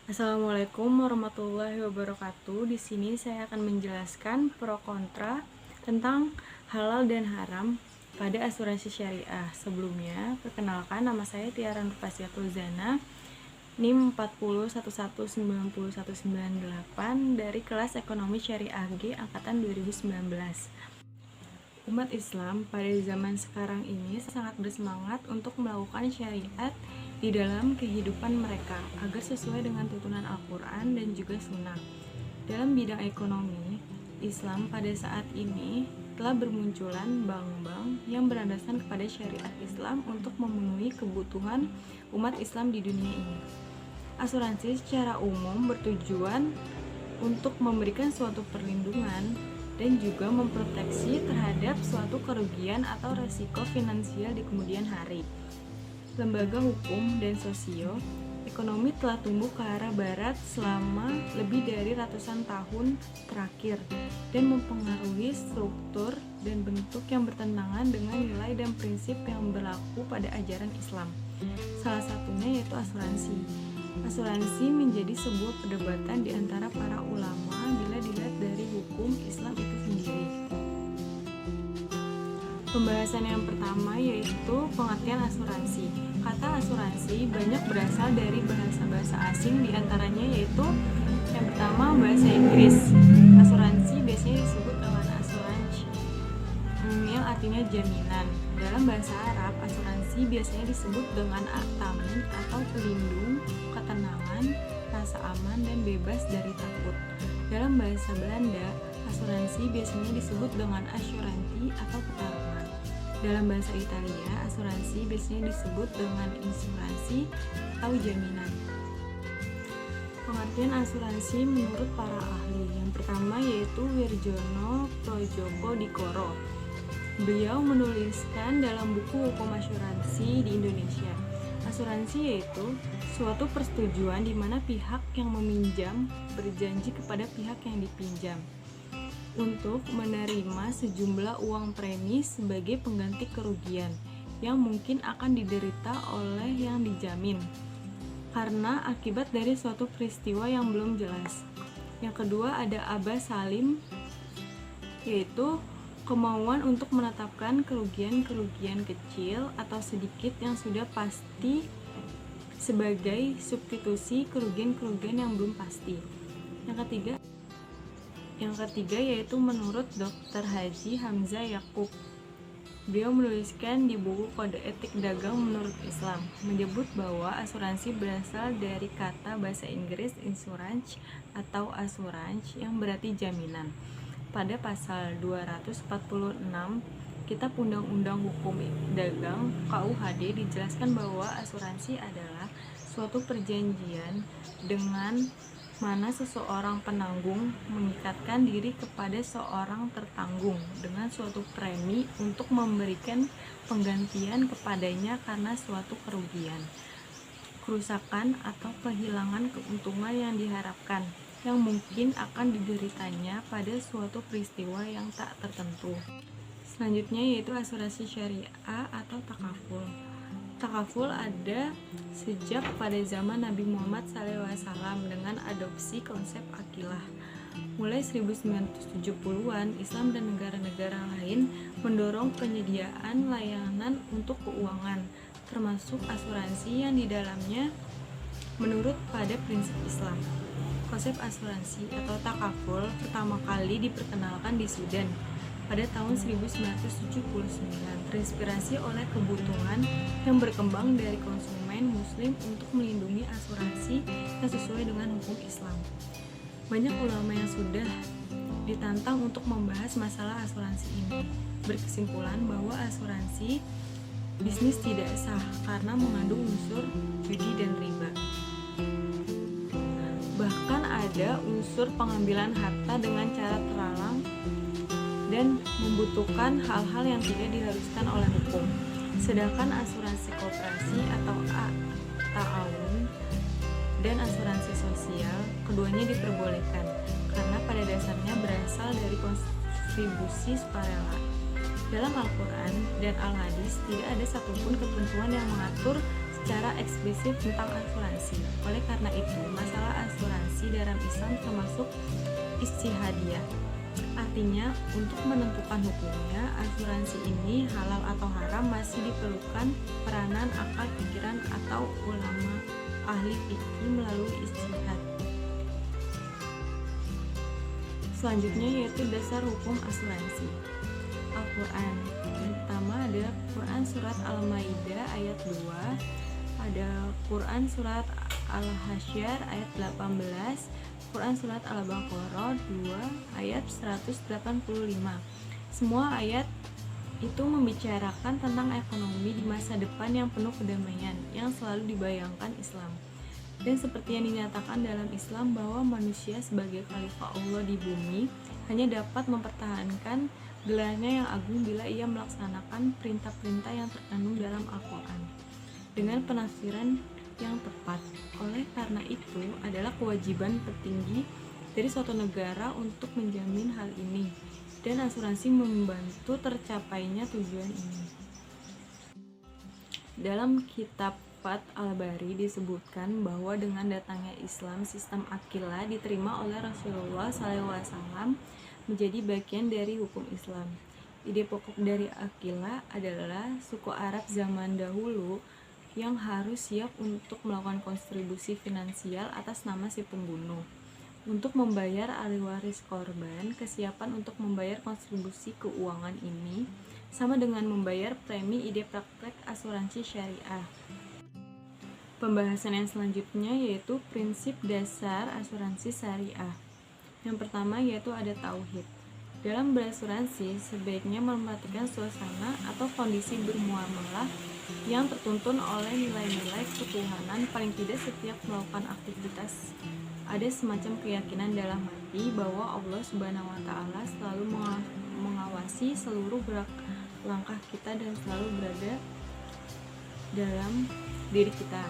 Assalamualaikum warahmatullahi wabarakatuh. Di sini saya akan menjelaskan pro kontra tentang halal dan haram pada asuransi syariah. Sebelumnya, perkenalkan, nama saya Tiara Nurfasiatul Zana, NIM 4011919198 dari kelas Ekonomi Syariah G angkatan 2019. Umat Islam pada zaman sekarang ini sangat bersemangat untuk melakukan syariat di dalam kehidupan mereka agar sesuai dengan tuntunan Al-Quran dan juga Sunnah. Dalam bidang ekonomi, Islam pada saat ini telah bermunculan bank-bank yang berlandaskan kepada syariat Islam untuk memenuhi kebutuhan umat Islam di dunia ini. Asuransi secara umum bertujuan untuk memberikan suatu perlindungan dan juga memproteksi terhadap suatu kerugian atau resiko finansial di kemudian hari. Lembaga hukum dan sosio ekonomi telah tumbuh ke arah barat selama lebih dari ratusan tahun terakhir dan mempengaruhi struktur dan bentuk yang bertentangan dengan nilai dan prinsip yang berlaku pada ajaran Islam. Salah satunya yaitu asuransi. Asuransi menjadi sebuah perdebatan di antara para ulama bila dilihat dari hukum Islam itu sendiri. Pembahasan yang pertama yaitu pengertian asuransi. Kata asuransi banyak berasal dari bahasa-bahasa asing, di antaranya yaitu yang pertama bahasa Inggris. Asuransi biasanya disebut dengan assurance, yang artinya jaminan. Dalam bahasa Arab, asuransi biasanya disebut dengan at-tamin atau pelindung, ketenangan, rasa aman dan bebas dari takut. Dalam bahasa Belanda, asuransi biasanya disebut dengan assurantie atau pertaruhan. Dalam bahasa Italia, asuransi biasanya disebut dengan insuransi atau jaminan. Pengertian asuransi menurut para ahli. Yang pertama yaitu Wirjono Projopodikoro. Beliau menuliskan dalam buku Hukum Asuransi di Indonesia. Asuransi yaitu suatu persetujuan di mana pihak yang meminjam berjanji kepada pihak yang dipinjam untuk menerima sejumlah uang premi sebagai pengganti kerugian yang mungkin akan diderita oleh yang dijamin karena akibat dari suatu peristiwa yang belum jelas. Yang kedua ada Aba Salim, yaitu kemauan untuk menetapkan kerugian-kerugian kecil atau sedikit yang sudah pasti sebagai substitusi kerugian-kerugian yang belum pasti. Yang ketiga yaitu menurut Dr. Haji Hamzah Yakub. Beliau menuliskan di buku Kode Etik Dagang Menurut Islam, menyebut bahwa asuransi berasal dari kata bahasa Inggris insurance atau assurance yang berarti jaminan. Pada pasal 246 Kitab Undang-Undang Hukum Dagang KUHD dijelaskan bahwa asuransi adalah suatu perjanjian dengan mana seseorang penanggung mengikatkan diri kepada seorang tertanggung dengan suatu premi untuk memberikan penggantian kepadanya karena suatu kerugian, kerusakan atau kehilangan keuntungan yang diharapkan yang mungkin akan dideritanya pada suatu peristiwa yang tak tertentu. Selanjutnya yaitu asuransi syariah atau takaful. Takaful ada sejak pada zaman Nabi Muhammad SAW dengan adopsi konsep akilah. Mulai 1970-an, Islam dan negara-negara lain mendorong penyediaan layanan untuk keuangan, termasuk asuransi yang di dalamnya menurut pada prinsip Islam. Konsep asuransi atau takaful pertama kali diperkenalkan di Sudan pada tahun 1979, terinspirasi oleh kebutuhan yang berkembang dari konsumen muslim untuk melindungi asuransi yang sesuai dengan hukum Islam. Banyak ulama yang sudah ditantang untuk membahas masalah asuransi ini, berkesimpulan bahwa asuransi bisnis tidak sah karena mengandung unsur judi dan riba. Bahkan ada unsur pengambilan harta dengan cara terlarang dan membutuhkan hal-hal yang tidak diharuskan oleh hukum. Sedangkan asuransi koperasi atau ta'awun dan asuransi sosial keduanya diperbolehkan karena pada dasarnya berasal dari kontribusi sukarela. Dalam Al-Quran dan Al-Hadis tidak ada satupun ketentuan yang mengatur secara eksplisit tentang asuransi. Oleh karena itu, masalah asuransi dalam Islam termasuk ijtihadiyah. Artinya, untuk menentukan hukumnya, asuransi ini halal atau haram masih diperlukan peranan akal pikiran atau ulama ahli fikih melalui ijtihad. Selanjutnya yaitu dasar hukum asuransi. Al-Quran. Yang pertama ada Quran surat Al-Maidah ayat 2, ada Quran surat Al-Hasyr ayat 18, Quran surat Al-Baqarah 2 ayat 185. Semua ayat itu membicarakan tentang ekonomi di masa depan yang penuh kedamaian yang selalu dibayangkan Islam. Dan seperti yang dinyatakan dalam Islam bahwa manusia sebagai khalifah Allah di bumi hanya dapat mempertahankan gelarnya yang agung bila ia melaksanakan perintah-perintah yang terkandung dalam Al-Quran dengan penafsiran yang tepat. Oleh karena itu adalah kewajiban tertinggi dari suatu negara untuk menjamin hal ini, dan asuransi membantu tercapainya tujuan ini. Dalam kitab Fath Al-Bari disebutkan bahwa dengan datangnya Islam, sistem akilah diterima oleh Rasulullah SAW menjadi bagian dari hukum Islam. Ide pokok dari akilah adalah suku Arab zaman dahulu yang harus siap untuk melakukan kontribusi finansial atas nama si pembunuh. Untuk membayar ahli waris korban, kesiapan untuk membayar kontribusi keuangan ini sama dengan membayar premi ide praktek asuransi syariah. Pembahasan yang selanjutnya yaitu prinsip dasar asuransi syariah. Yang pertama yaitu ada tauhid. Dalam berasuransi, sebaiknya memperhatikan suasana atau kondisi bermuamalah yang tertuntun oleh nilai-nilai ketuhanan. Paling tidak setiap melakukan aktivitas ada semacam keyakinan dalam hati bahwa Allah Subhanahu wa Ta'ala selalu mengawasi seluruh gerak langkah kita dan selalu berada dalam diri kita.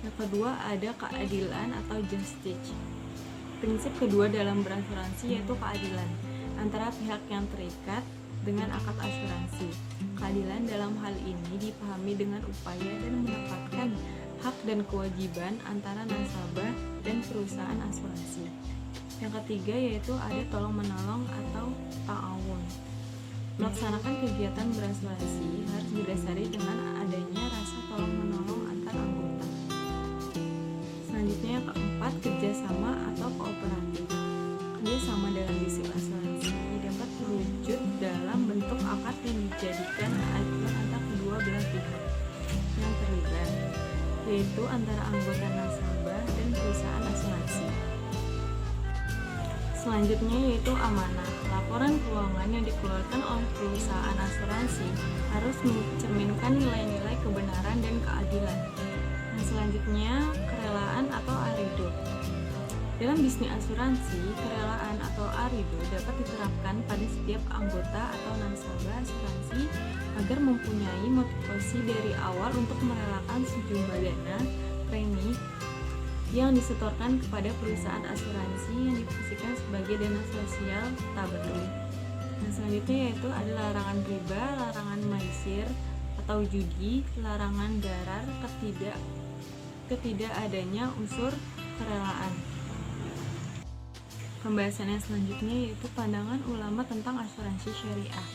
Yang kedua ada keadilan atau justice. Prinsip kedua dalam berasuransi yaitu keadilan antara pihak yang terikat dengan akad asuransi. Keadilan dalam hal ini dipahami dengan upaya dan mendapatkan hak dan kewajiban antara nasabah dan perusahaan asuransi. Yang ketiga yaitu ada tolong-menolong atau ta'awun. Melaksanakan kegiatan berasuransi harus didasari dengan adanya rasa tolong-menolong antar anggota. Selanjutnya yang keempat, kerjasama atau kooperatif. Kerjasama dalam bisnis asuransi dapat terwujud dalam bentuk akad yang dijadikan acuan antara kedua belah pihak yang terlibat, yaitu antara anggota nasabah dan perusahaan asuransi. Selanjutnya yaitu amanah. Laporan keuangan yang dikeluarkan oleh perusahaan asuransi harus mencerminkan nilai-nilai kebenaran dan keadilan. Nah, selanjutnya kerelaan atau arido. Dalam bisnis asuransi, kerelaan atau arido dapat diterapkan pada setiap anggota atau nasabah asuransi agar mempunyai motivasi dari awal untuk merelakan sejumlah dana premi yang disetorkan kepada perusahaan asuransi yang difungsikan sebagai dana sosial tabarruk. Nah, selanjutnya yaitu ada larangan riba, larangan maisir atau judi, larangan darar, ketidak adanya unsur kerelaan. Pembahasan yang selanjutnya yaitu pandangan ulama tentang asuransi syariah.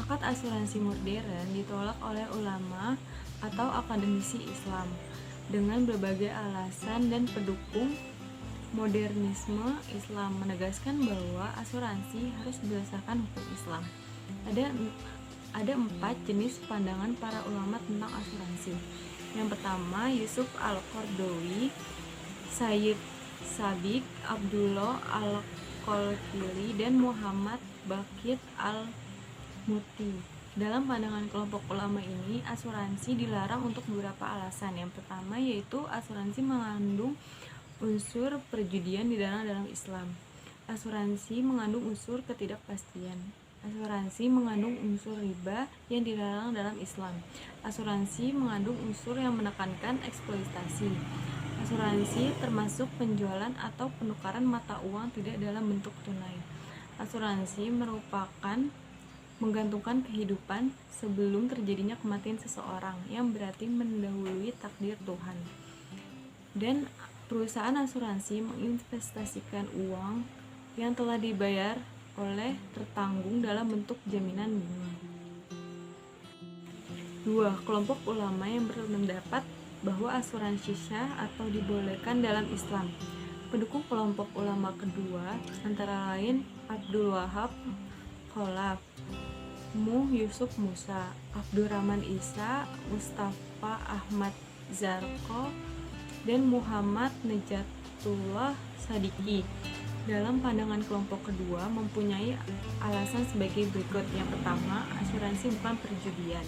Akad asuransi modern ditolak oleh ulama atau akademisi Islam dengan berbagai alasan, dan pendukung modernisme Islam menegaskan bahwa asuransi harus berdasarkan hukum Islam. Ada 4 jenis pandangan para ulama tentang asuransi. Yang pertama, Yusuf Al-Qaradawi, Sayyid Sabiq, Abdullah Al-Qalqili, dan Muhammad Baqir Al-Muti. Dalam pandangan kelompok ulama ini, asuransi dilarang untuk beberapa alasan. Yang pertama yaitu asuransi mengandung unsur perjudian dalam Islam. Asuransi mengandung unsur ketidakpastian. Asuransi mengandung unsur riba yang dilarang dalam Islam. Asuransi mengandung unsur yang menekankan eksploitasi. Asuransi termasuk penjualan atau penukaran mata uang tidak dalam bentuk tunai. Asuransi merupakan menggantungkan kehidupan sebelum terjadinya kematian seseorang, yang berarti mendahului takdir Tuhan. Dan perusahaan asuransi menginvestasikan uang yang telah dibayar oleh tertanggung dalam bentuk jaminan bunga. 2. Kelompok ulama yang berpendapat bahwa asuransi syah atau dibolehkan dalam Islam. Pendukung kelompok ulama kedua antara lain Abdul Wahab Khalaf, Yusuf Musa, Abdurrahman Isa, Mustafa Ahmad Zarko, dan Muhammad Najatullah Sadiki. Dalam pandangan kelompok kedua mempunyai alasan sebagai berikut. Yang pertama, asuransi bukan perjudian,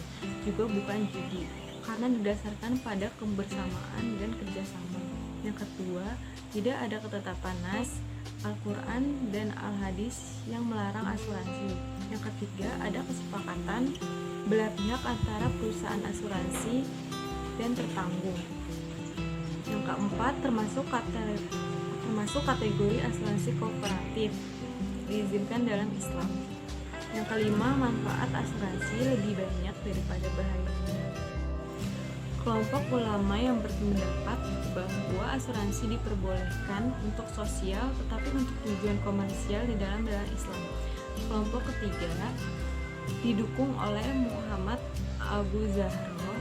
juga bukan judi, karena didasarkan pada kebersamaan dan kerjasama. Yang kedua, tidak ada ketetapan nas, Al-Quran dan Al-Hadis yang melarang asuransi. Yang ketiga, ada kesepakatan belah pihak antara perusahaan asuransi dan tertanggung. Yang keempat, termasuk kategori asuransi kooperatif diizinkan dalam Islam. Yang kelima, manfaat asuransi lebih banyak daripada bahayanya. Kelompok ulama yang berpendapat bahwa asuransi diperbolehkan untuk sosial tetapi untuk tujuan komersial di dalam Islam. Kelompok ketiga didukung oleh Muhammad Abu Zahro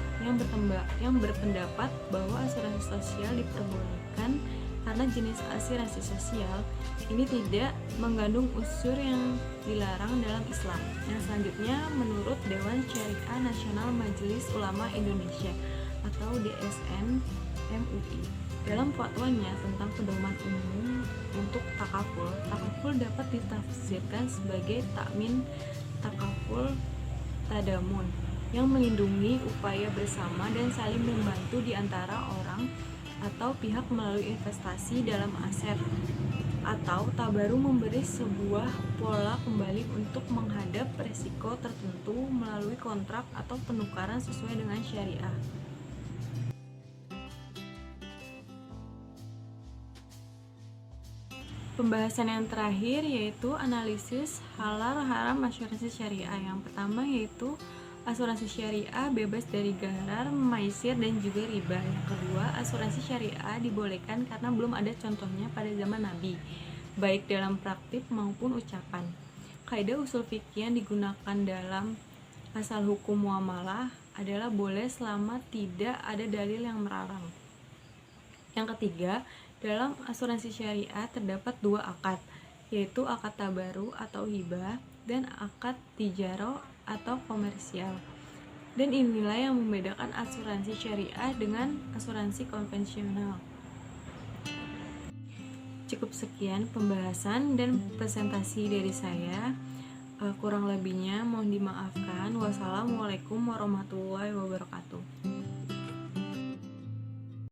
yang berpendapat bahwa asuransi sosial diperbolehkan karena jenis asuransi sosial ini tidak mengandung unsur yang dilarang dalam Islam. Yang selanjutnya, menurut Dewan Syariah Nasional Majelis Ulama Indonesia atau DSN MUI, dalam fatwanya tentang pedoman umum untuk takaful dapat ditafsirkan sebagai takmin takaful tadamun yang melindungi upaya bersama dan saling membantu di antara orang atau pihak melalui investasi dalam aset, atau tabaru memberi sebuah pola kembali untuk menghadap resiko tertentu melalui kontrak atau penukaran sesuai dengan syariah. Pembahasan yang terakhir yaitu analisis halal haram asuransi syariah. Yang pertama yaitu asuransi syariah bebas dari gharar, maisir, dan juga riba. Yang kedua, asuransi syariah dibolehkan karena belum ada contohnya pada zaman Nabi, baik dalam praktik maupun ucapan. Kaidah usul fikih yang digunakan dalam asal hukum muamalah adalah boleh selama tidak ada dalil yang melarang. Yang ketiga, dalam asuransi syariah terdapat dua akad, yaitu akad tabaru atau hibah dan akad tijaro atau komersial. Dan inilah yang membedakan asuransi syariah dengan asuransi konvensional. Cukup sekian pembahasan dan presentasi dari saya. Kurang lebihnya mohon dimaafkan. Wassalamualaikum warahmatullahi wabarakatuh.